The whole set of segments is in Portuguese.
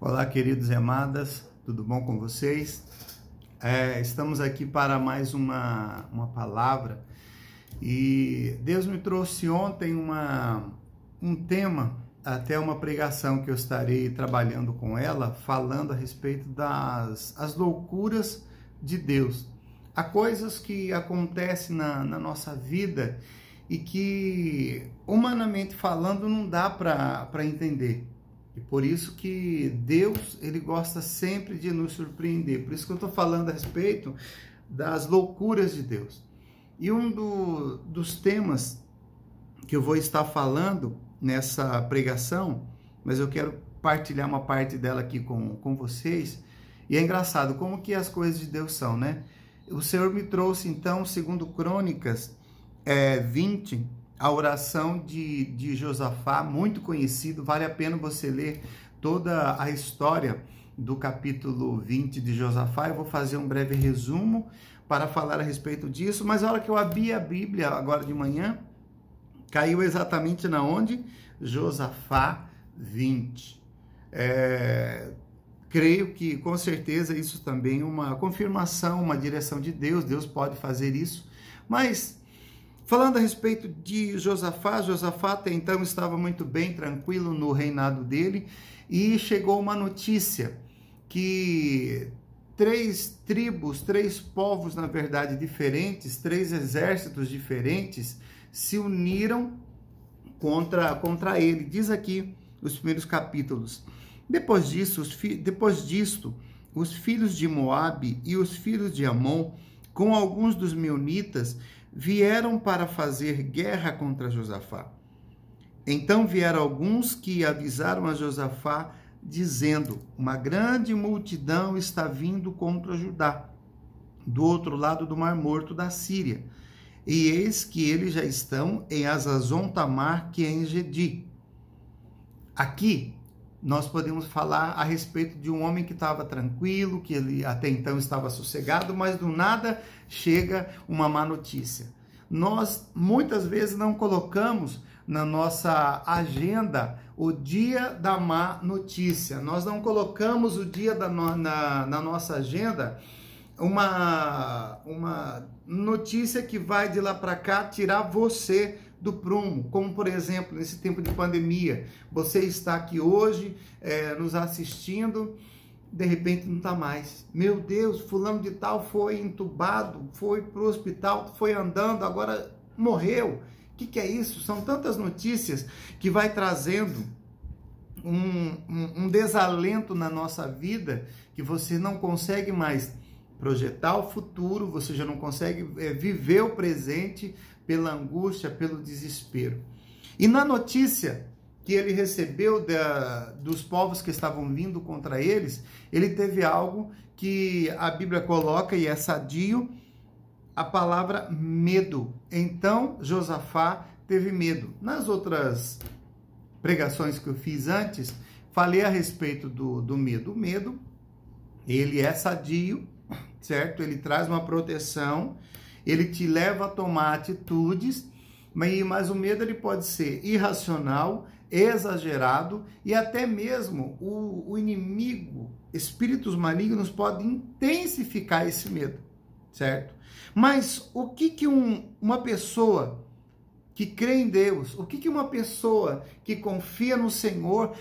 Olá, queridos e amadas, tudo bom com vocês? Estamos aqui para mais uma palavra e Deus me trouxe ontem um tema, até uma pregação que eu estarei trabalhando com ela, falando a respeito das loucuras de Deus. Há coisas que acontecem na nossa vida e que, humanamente falando, não dá para entender. E por isso que Deus, ele gosta sempre de nos surpreender. Por isso que eu estou falando a respeito das loucuras de Deus. E dos temas que eu vou estar falando nessa pregação, mas eu quero partilhar uma parte dela aqui com vocês. E é engraçado como que as coisas de Deus são, né? O Senhor me trouxe, então, segundo Crônicas 20, a oração de Josafá, muito conhecido, vale a pena você ler toda a história do capítulo 20 de Josafá. Eu vou fazer um breve resumo para falar a respeito disso, mas a hora que eu abri a Bíblia agora de manhã, caiu exatamente na onde? Josafá 20. Creio que com certeza isso também é uma confirmação, uma direção de Deus. Deus pode fazer isso, mas falando a respeito de Josafá, Josafá até então estava muito bem, tranquilo no reinado dele, e chegou uma notícia que três tribos, três povos, na verdade, diferentes, três exércitos diferentes, se uniram contra ele. Diz aqui os primeiros capítulos. Depois disto, os filhos de Moabe e os filhos de Amon, com alguns dos meunitas, vieram para fazer guerra contra Josafá. Então vieram alguns que avisaram a Josafá, dizendo: uma grande multidão está vindo contra Judá, do outro lado do Mar Morto da Síria. E eis que eles já estão em Hazazon-Tamar, que é em Gedi. Aqui nós podemos falar a respeito de um homem que estava tranquilo, que ele até então estava sossegado, mas do nada chega uma má notícia. Nós muitas vezes não colocamos na nossa agenda o dia da má notícia. Nós não colocamos o dia na nossa agenda uma notícia que vai de lá para cá tirar você do prumo, como por exemplo, nesse tempo de pandemia, você está aqui hoje nos assistindo, de repente não está mais. Meu Deus, fulano de tal foi entubado, foi para o hospital, foi andando, agora morreu. O que é isso? São tantas notícias que vai trazendo um desalento na nossa vida, que você não consegue mais projetar o futuro, você já não consegue viver o presente pela angústia, pelo desespero. E na notícia que ele recebeu dos povos que estavam vindo contra eles, ele teve algo que a Bíblia coloca, e é sadio, a palavra medo. Então Josafá teve medo. Nas outras pregações que eu fiz antes, falei a respeito do medo. O medo, ele é sadio, certo? Ele traz uma proteção, ele te leva a tomar atitudes, mas o medo ele pode ser irracional, exagerado, e até mesmo o inimigo, espíritos malignos, podem intensificar esse medo, certo? Mas o que uma pessoa que crê em Deus, o que uma pessoa que confia no Senhor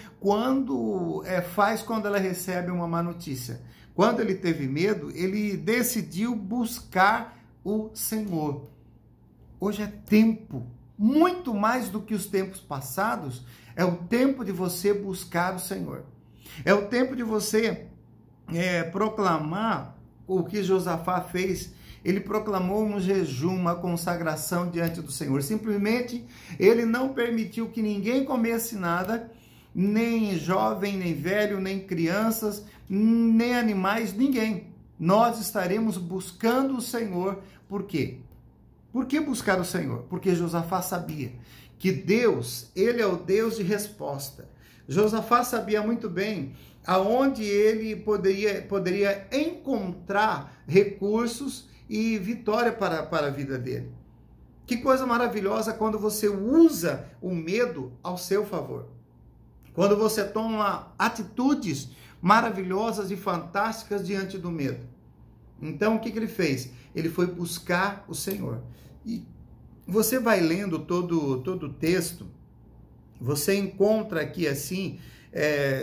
faz quando ela recebe uma má notícia? Quando ele teve medo, ele decidiu buscar o Senhor. Hoje é tempo, muito mais do que os tempos passados, é o tempo de você buscar o Senhor. É o tempo de você proclamar o que Josafá fez. Ele proclamou um jejum, uma consagração diante do Senhor. Simplesmente, ele não permitiu que ninguém comesse nada, nem jovem, nem velho, nem crianças, nem animais, ninguém. Nós estaremos buscando o Senhor. Por quê? Por que buscar o Senhor? Porque Josafá sabia que Deus, ele é o Deus de resposta. Josafá sabia muito bem aonde ele poderia encontrar recursos e vitória para a vida dele. Que coisa maravilhosa quando você usa o medo ao seu favor. Quando você toma atitudes maravilhosas e fantásticas diante do medo. Então, o que ele fez? Ele foi buscar o Senhor. E você vai lendo todo o texto, você encontra aqui assim,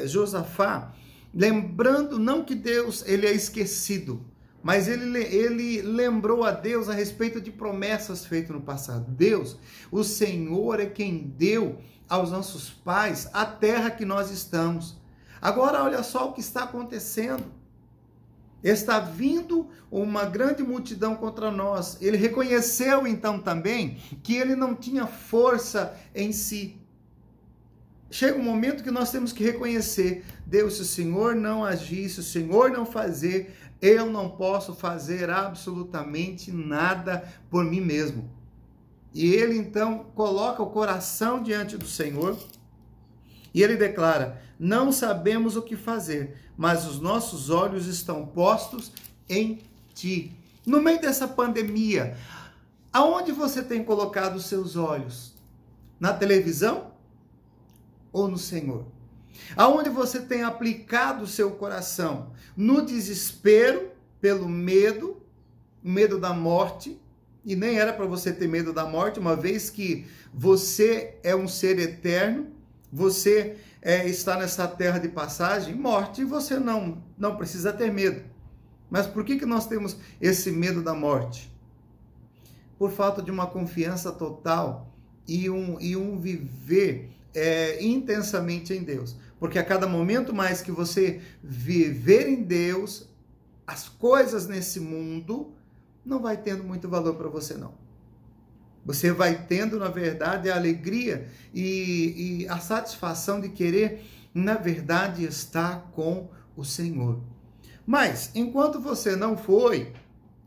Josafá, lembrando não que Deus ele é esquecido, mas ele lembrou a Deus a respeito de promessas feitas no passado. Deus, o Senhor é quem deu aos nossos pais a terra que nós estamos. Agora olha só o que está acontecendo. Está vindo uma grande multidão contra nós. Ele reconheceu então também que ele não tinha força em si. Chega um momento que nós temos que reconhecer, Deus, se o Senhor não agir, se o Senhor não fazer, eu não posso fazer absolutamente nada por mim mesmo. E ele então coloca o coração diante do Senhor e ele declara: não sabemos o que fazer, mas os nossos olhos estão postos em ti. No meio dessa pandemia, aonde você tem colocado os seus olhos? Na televisão ou no Senhor? Aonde você tem aplicado o seu coração? No desespero, pelo medo, o medo da morte, e nem era para você ter medo da morte, uma vez que você é um ser eterno, você está nessa terra de passagem, morte, e você não precisa ter medo. Mas por que nós temos esse medo da morte? Por falta de uma confiança total e um viver intensamente em Deus. Porque a cada momento mais que você viver em Deus, as coisas nesse mundo não vai tendo muito valor para você, não. Você vai tendo, na verdade, a alegria e a satisfação de querer, na verdade, estar com o Senhor. Mas, enquanto você não foi,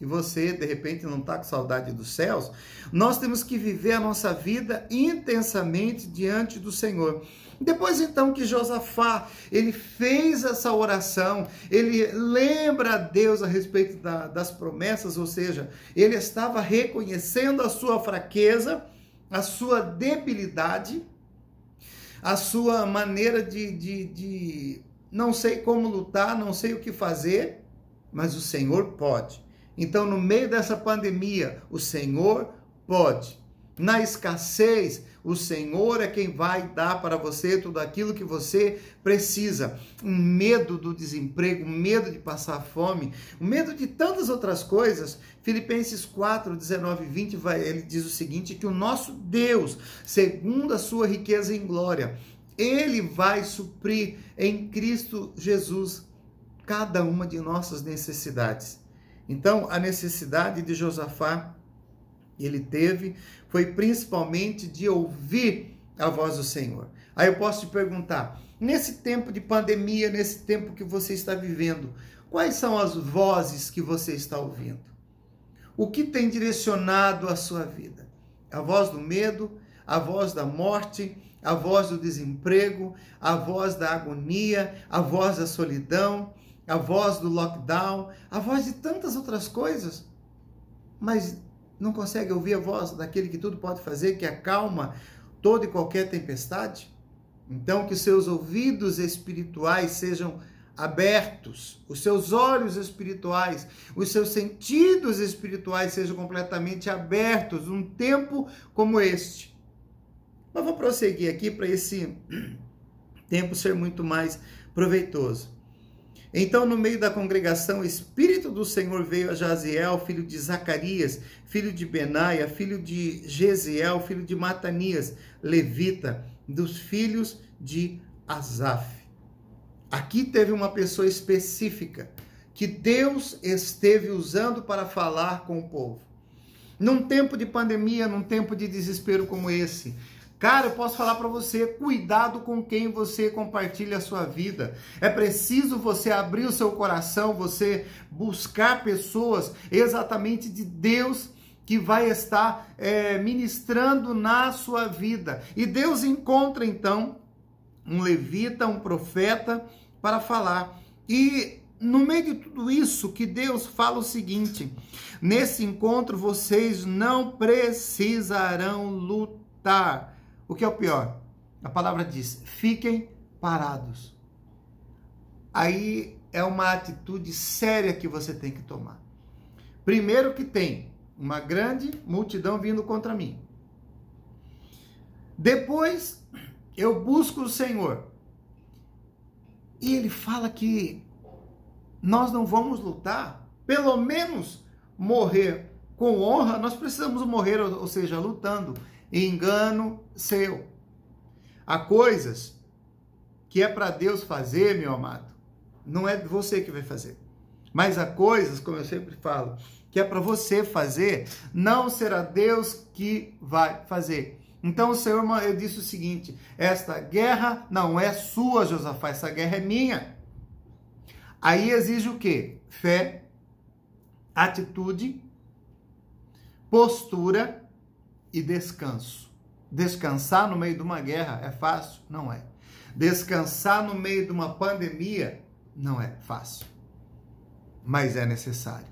e você, de repente, não está com saudade dos céus, nós temos que viver a nossa vida intensamente diante do Senhor. Depois, então, que Josafá, ele fez essa oração, ele lembra a Deus a respeito das promessas, ou seja, ele estava reconhecendo a sua fraqueza, a sua debilidade, a sua maneira de não sei como lutar, não sei o que fazer, mas o Senhor pode. Então, no meio dessa pandemia, o Senhor pode. Na escassez, o Senhor é quem vai dar para você tudo aquilo que você precisa. O medo do desemprego, o medo de passar fome, o medo de tantas outras coisas. Filipenses 4, 19 e 20, ele diz o seguinte, que o nosso Deus, segundo a sua riqueza em glória, ele vai suprir em Cristo Jesus cada uma de nossas necessidades. Então, a necessidade de Josafá, ele teve, foi principalmente de ouvir a voz do Senhor. Aí eu posso te perguntar, nesse tempo de pandemia, nesse tempo que você está vivendo, quais são as vozes que você está ouvindo? O que tem direcionado a sua vida? A voz do medo, a voz da morte, a voz do desemprego, a voz da agonia, a voz da solidão, a voz do lockdown, a voz de tantas outras coisas, mas não consegue ouvir a voz daquele que tudo pode fazer, que acalma toda e qualquer tempestade? Então, que os seus ouvidos espirituais sejam abertos, os seus olhos espirituais, os seus sentidos espirituais sejam completamente abertos num tempo como este. Mas vou prosseguir aqui para esse tempo ser muito mais proveitoso. Então, no meio da congregação, o Espírito do Senhor veio a Jaziel, filho de Zacarias, filho de Benaia, filho de Jeziel, filho de Matanias, levita, dos filhos de Asaf. Aqui teve uma pessoa específica que Deus esteve usando para falar com o povo. Num tempo de pandemia, num tempo de desespero como esse, cara, eu posso falar para você, cuidado com quem você compartilha a sua vida. É preciso você abrir o seu coração, você buscar pessoas exatamente de Deus que vai estar ministrando na sua vida. E Deus encontra então um levita, um profeta para falar. E no meio de tudo isso que Deus fala o seguinte, nesse encontro vocês não precisarão lutar. O que é o pior? A palavra diz, fiquem parados. aí é uma atitude séria que você tem que tomar. Primeiro que tem uma grande multidão vindo contra mim. Depois eu busco o Senhor. E ele fala que nós não vamos lutar, pelo menos morrer com honra, nós precisamos morrer, ou seja, lutando. Engano seu. Há coisas que é para Deus fazer, meu amado, não é você que vai fazer. Mas há coisas, como eu sempre falo, que é para você fazer, não será Deus que vai fazer. Então o Senhor eu disse o seguinte: esta guerra não é sua, Josafá, essa guerra é minha. Aí exige o quê? Fé, atitude, postura e descanso. Descansar no meio de uma guerra é fácil? Não é. Descansar no meio de uma pandemia não é fácil, mas é necessário.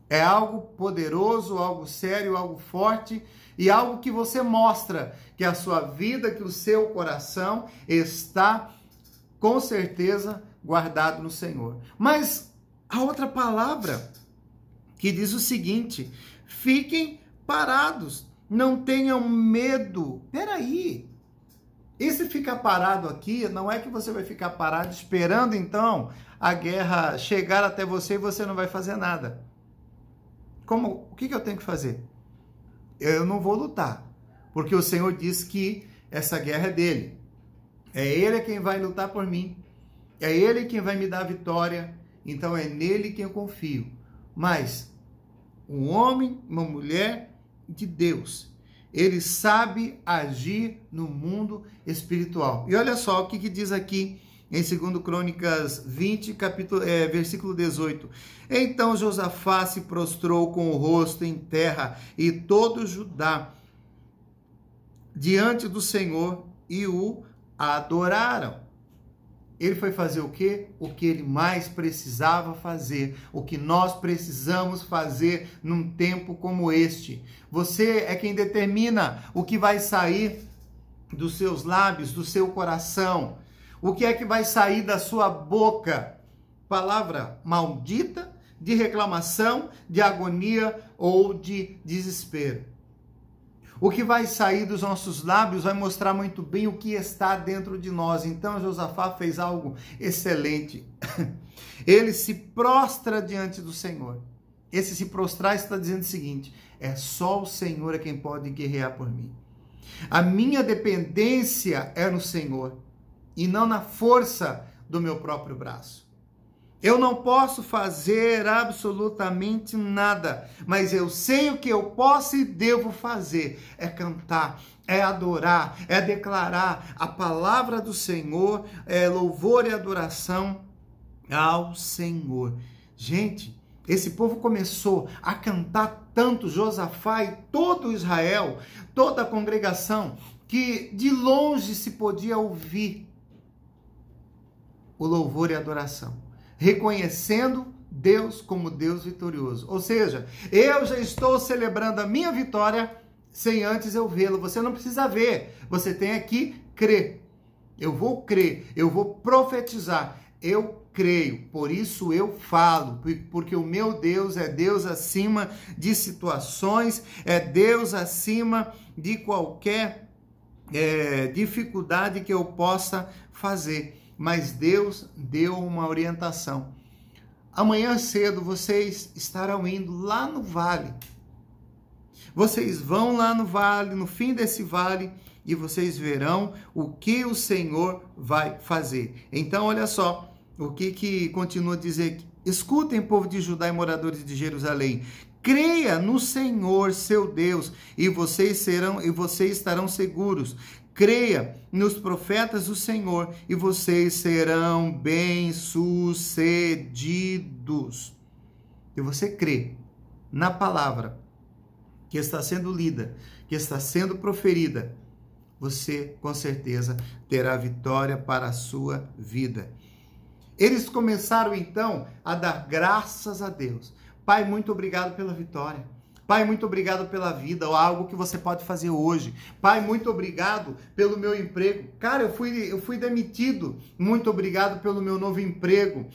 É algo poderoso, algo sério, algo forte e algo que você mostra que a sua vida, que o seu coração está com certeza guardado no Senhor. Mas a outra palavra que diz o seguinte: fiquem parados, não tenham medo. Peraí, esse ficar parado aqui não é que você vai ficar parado esperando então a guerra chegar até você e você não vai fazer nada. Como? O que eu tenho que fazer? Eu não vou lutar, porque o Senhor diz que essa guerra é dele. É Ele quem vai lutar por mim. É Ele quem vai me dar a vitória. Então é nele que eu confio. Mas um homem, uma mulher de Deus, ele sabe agir no mundo espiritual. E olha só o que diz aqui em 2 Crônicas 20, versículo 18. Então Josafá se prostrou com o rosto em terra e todo Judá diante do Senhor e o adoraram. Ele foi fazer o quê? O que ele mais precisava fazer, o que nós precisamos fazer num tempo como este. Você é quem determina o que vai sair dos seus lábios, do seu coração. O que é que vai sair da sua boca? Palavra maldita, de reclamação, de agonia ou de desespero. O que vai sair dos nossos lábios vai mostrar muito bem o que está dentro de nós. Então Josafá fez algo excelente. Ele se prostra diante do Senhor. Esse se prostrar está dizendo o seguinte: é só o Senhor é quem pode guerrear por mim. A minha dependência é no Senhor e não na força do meu próprio braço. Eu não posso fazer absolutamente nada, mas eu sei o que eu posso e devo fazer. É cantar, é adorar, é declarar a palavra do Senhor, é louvor e adoração ao Senhor. Gente, esse povo começou a cantar tanto, Josafá e todo Israel, toda a congregação, que de longe se podia ouvir o louvor e a adoração, reconhecendo Deus como Deus vitorioso. Ou seja, eu já estou celebrando a minha vitória sem antes eu vê-lo. Você não precisa ver, você tem que crer. Eu vou crer, eu vou profetizar, eu creio, por isso eu falo, porque o meu Deus é Deus acima de situações, é Deus acima de qualquer dificuldade que eu possa fazer. Mas Deus deu uma orientação. Amanhã cedo vocês estarão indo lá no vale. Vocês vão lá no vale, no fim desse vale, e vocês verão o que o Senhor vai fazer. Então, olha só, o que continua a dizer aqui. Escutem, povo de Judá e moradores de Jerusalém. Creia no Senhor, seu Deus, e vocês estarão seguros. Creia nos profetas do Senhor e vocês serão bem-sucedidos. E você crê na palavra que está sendo lida, que está sendo proferida, você com certeza terá vitória para a sua vida. Eles começaram então a dar graças a Deus. Pai, muito obrigado pela vitória. Pai, muito obrigado pela vida, algo que você pode fazer hoje. Pai, muito obrigado pelo meu emprego. Cara, eu fui demitido. Muito obrigado pelo meu novo emprego.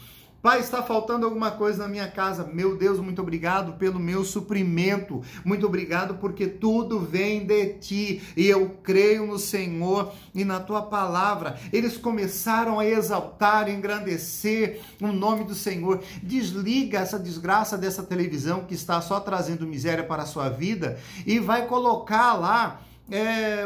Pai, está faltando alguma coisa na minha casa. Meu Deus, muito obrigado pelo meu suprimento. Muito obrigado porque tudo vem de ti. E eu creio no Senhor e na tua palavra. Eles começaram a exaltar, engrandecer o nome do Senhor. Desliga essa desgraça dessa televisão que está só trazendo miséria para a sua vida e vai colocar lá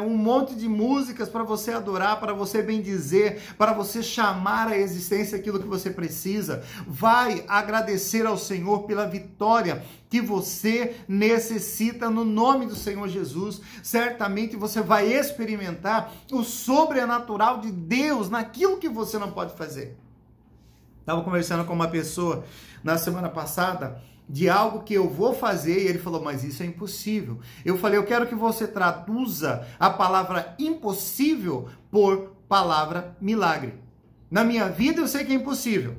um monte de músicas para você adorar, para você bendizer, para você chamar à existência aquilo que você precisa. Vai agradecer ao Senhor pela vitória que você necessita no nome do Senhor Jesus. Certamente você vai experimentar o sobrenatural de Deus naquilo que você não pode fazer. Estava conversando com uma pessoa na semana passada de algo que eu vou fazer, e ele falou, mas isso é impossível. Eu falei, eu quero que você traduza a palavra impossível por palavra milagre. Na minha vida eu sei que é impossível,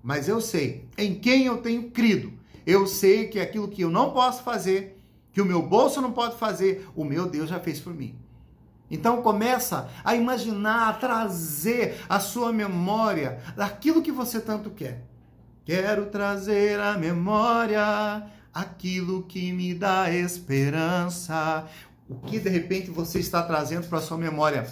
mas eu sei em quem eu tenho crido. Eu sei que aquilo que eu não posso fazer, que o meu bolso não pode fazer, o meu Deus já fez por mim. Então começa a imaginar, a trazer à sua memória aquilo que você tanto quer. Quero trazer à memória aquilo que me dá esperança. O que de repente você está trazendo para a sua memória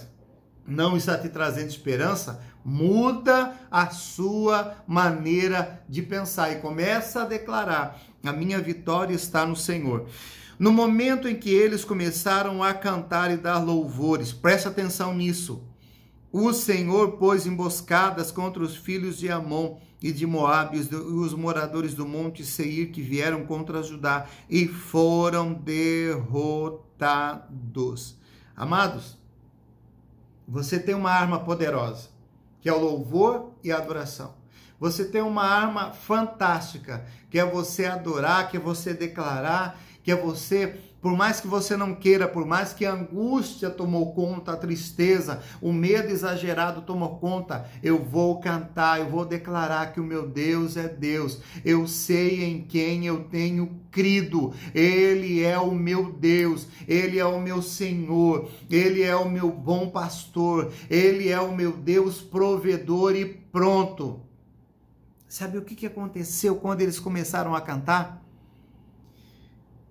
não está te trazendo esperança? Muda a sua maneira de pensar e começa a declarar: a minha vitória está no Senhor. No momento em que eles começaram a cantar e dar louvores, presta atenção nisso. O Senhor pôs emboscadas contra os filhos de Amon e de Moabe, e os moradores do monte Seir que vieram contra Judá e foram derrotados. Amados, você tem uma arma poderosa, que é o louvor e a adoração. Você tem uma arma fantástica, que é você adorar, que é você declarar, que é você, por mais que você não queira, por mais que a angústia tomou conta, a tristeza, o medo exagerado tomou conta, eu vou cantar, eu vou declarar que o meu Deus é Deus. Eu sei em quem eu tenho crido. Ele é o meu Deus, Ele é o meu Senhor, Ele é o meu bom pastor, Ele é o meu Deus provedor e pronto. Sabe o que aconteceu quando eles começaram a cantar?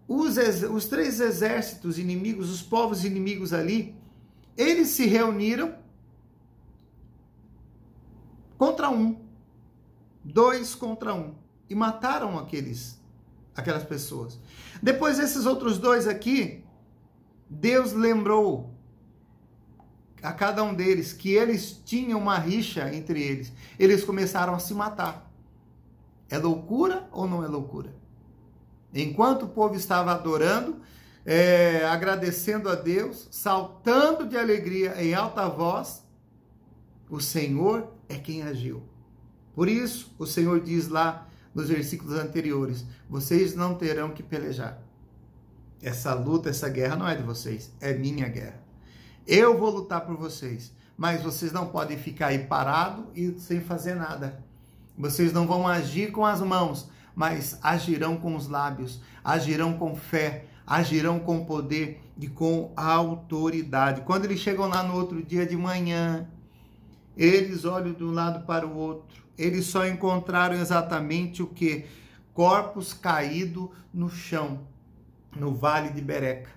Os três exércitos inimigos, os povos inimigos ali, eles se reuniram contra um, 2 contra 1, e mataram aquelas pessoas. Depois esses outros 2 aqui, Deus lembrou a cada um deles que eles tinham uma rixa entre eles. Eles começaram a se matar. É loucura ou não é loucura? Enquanto o povo estava adorando, agradecendo a Deus, saltando de alegria em alta voz, o Senhor é quem agiu. Por isso, o Senhor diz lá nos versículos anteriores, vocês não terão que pelejar. Essa luta, essa guerra não é de vocês, é minha guerra. Eu vou lutar por vocês, mas vocês não podem ficar aí parados e sem fazer nada. Vocês não vão agir com as mãos, mas agirão com os lábios, agirão com fé, agirão com poder e com autoridade. Quando eles chegam lá no outro dia de manhã, eles olham de um lado para o outro, eles só encontraram exatamente o que? Corpos caídos no chão, no vale de Bereca.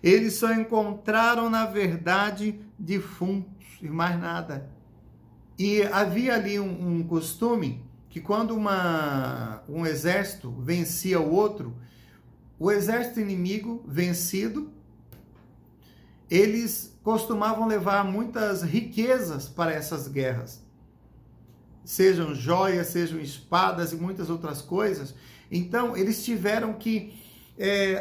Eles só encontraram, na verdade, defuntos e mais nada. E havia ali um costume que quando um exército vencia o outro, o exército inimigo vencido, eles costumavam levar muitas riquezas para essas guerras. Sejam joias, sejam espadas e muitas outras coisas. Então, eles tiveram que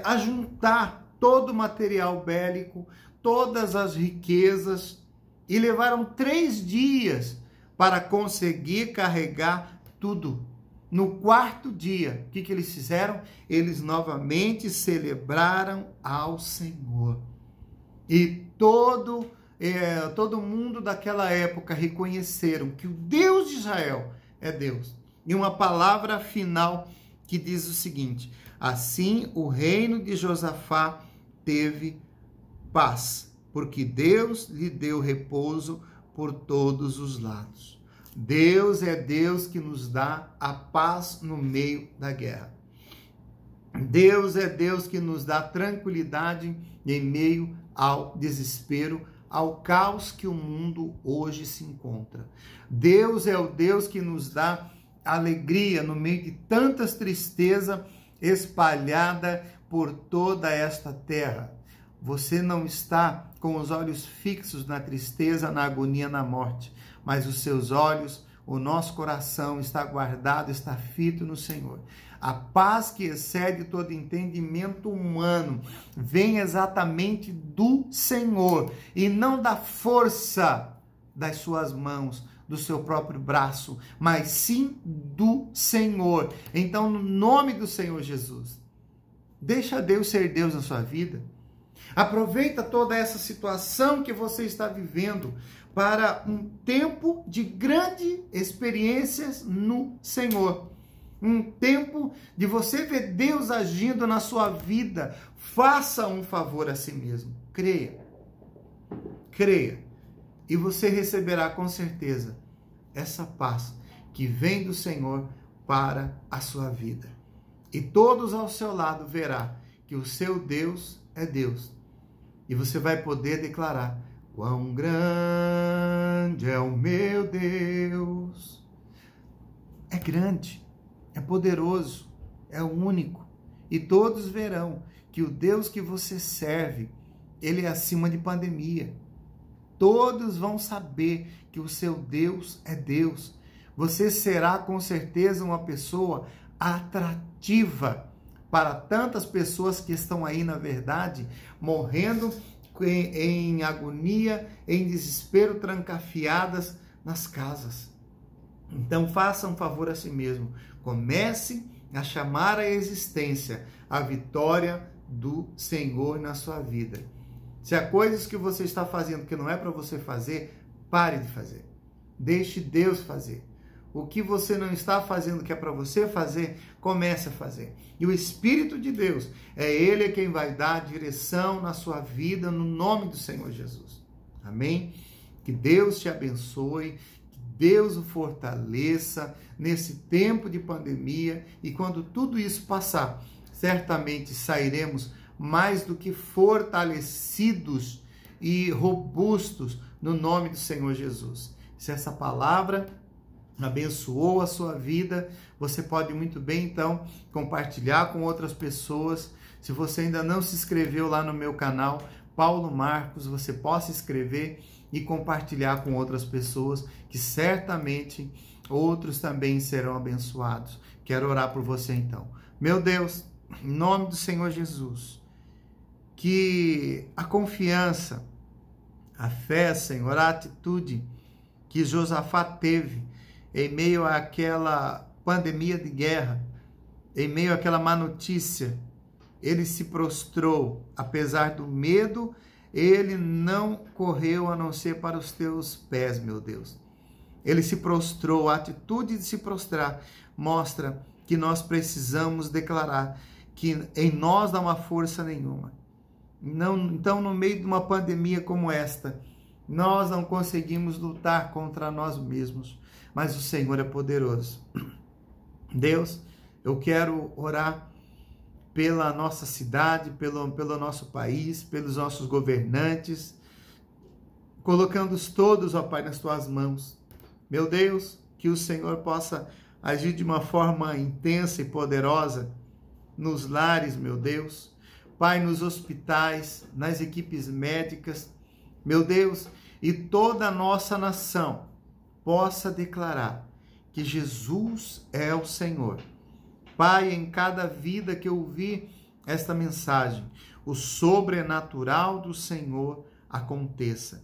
ajuntar todo o material bélico, todas as riquezas, e levaram 3 dias para conseguir carregar tudo. No 4º dia, o que eles fizeram? Eles novamente celebraram ao Senhor. E todo mundo daquela época reconheceram que o Deus de Israel é Deus. E uma palavra final que diz o seguinte: assim o reino de Josafá teve paz, porque Deus lhe deu repouso por todos os lados. Deus é Deus que nos dá a paz no meio da guerra. Deus é Deus que nos dá tranquilidade em meio ao desespero, ao caos que o mundo hoje se encontra. Deus é o Deus que nos dá alegria no meio de tantas tristezas espalhada por toda esta terra. Você não está com os olhos fixos na tristeza, na agonia, na morte, mas os seus olhos, o nosso coração está guardado, está fito no Senhor. A paz que excede todo entendimento humano vem exatamente do Senhor e não da força das suas mãos, do seu próprio braço, mas sim do Senhor. Então, no nome do Senhor Jesus, deixa Deus ser Deus na sua vida. Aproveita toda essa situação que você está vivendo para um tempo de grandes experiências no Senhor. Um tempo de você ver Deus agindo na sua vida. Faça um favor a si mesmo. Creia. Creia. E você receberá com certeza essa paz que vem do Senhor para a sua vida. E todos ao seu lado verá que o seu Deus é Deus. E você vai poder declarar: quão grande é o meu Deus. É grande, é poderoso, é único. E todos verão que o Deus que você serve, ele é acima de pandemia. Todos vão saber que o seu Deus é Deus. Você será com certeza uma pessoa atrativa para tantas pessoas que estão aí, na verdade, morrendo em agonia, em desespero, trancafiadas nas casas. Então faça um favor a si mesmo. Comece a chamar à existência a vitória do Senhor na sua vida. Se há coisas que você está fazendo que não é para você fazer, pare de fazer. Deixe Deus fazer. O que você não está fazendo que é para você fazer, comece a fazer. E o Espírito de Deus, é Ele quem vai dar direção na sua vida, no nome do Senhor Jesus. Amém? Que Deus te abençoe, que Deus o fortaleça nesse tempo de pandemia. E quando tudo isso passar, certamente sairemos mais do que fortalecidos e robustos no nome do Senhor Jesus. Se essa palavra abençoou a sua vida, você pode muito bem, então, compartilhar com outras pessoas. Se você ainda não se inscreveu lá no meu canal, Paulo Marcos, você possa inscrever e compartilhar com outras pessoas, que certamente outros também serão abençoados. Quero orar por você, então. Meu Deus, em nome do Senhor Jesus, que a confiança, a fé, Senhor, a atitude que Josafá teve em meio àquela pandemia de guerra, em meio àquela má notícia, ele se prostrou, apesar do medo, ele não correu a não ser para os teus pés, meu Deus. Ele se prostrou, a atitude de se prostrar mostra que nós precisamos declarar que em nós não há força nenhuma. Então, no meio de uma pandemia como esta, nós não conseguimos lutar contra nós mesmos, mas o Senhor é poderoso. Deus, eu quero orar pela nossa cidade, pelo nosso país, pelos nossos governantes, colocando-os todos, ó Pai, nas tuas mãos. Meu Deus, que o Senhor possa agir de uma forma intensa e poderosa nos lares, meu Deus. Pai, nos hospitais, nas equipes médicas, meu Deus, e toda a nossa nação possa declarar que Jesus é o Senhor. Pai, em cada vida que eu ouvir esta mensagem, o sobrenatural do Senhor aconteça.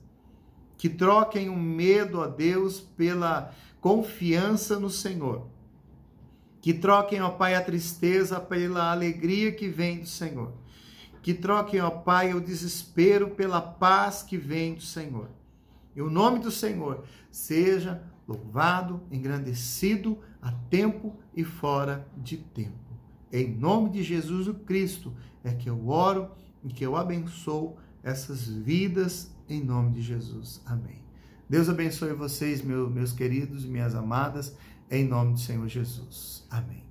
Que troquem o medo a Deus pela confiança no Senhor. Que troquem, ó Pai, a tristeza pela alegria que vem do Senhor. Que troquem, ó Pai, o desespero pela paz que vem do Senhor. E o nome do Senhor seja louvado, engrandecido a tempo e fora de tempo. Em nome de Jesus o Cristo é que eu oro e que eu abençoo essas vidas em nome de Jesus. Amém. Deus abençoe vocês, meus queridos e minhas amadas, em nome do Senhor Jesus. Amém.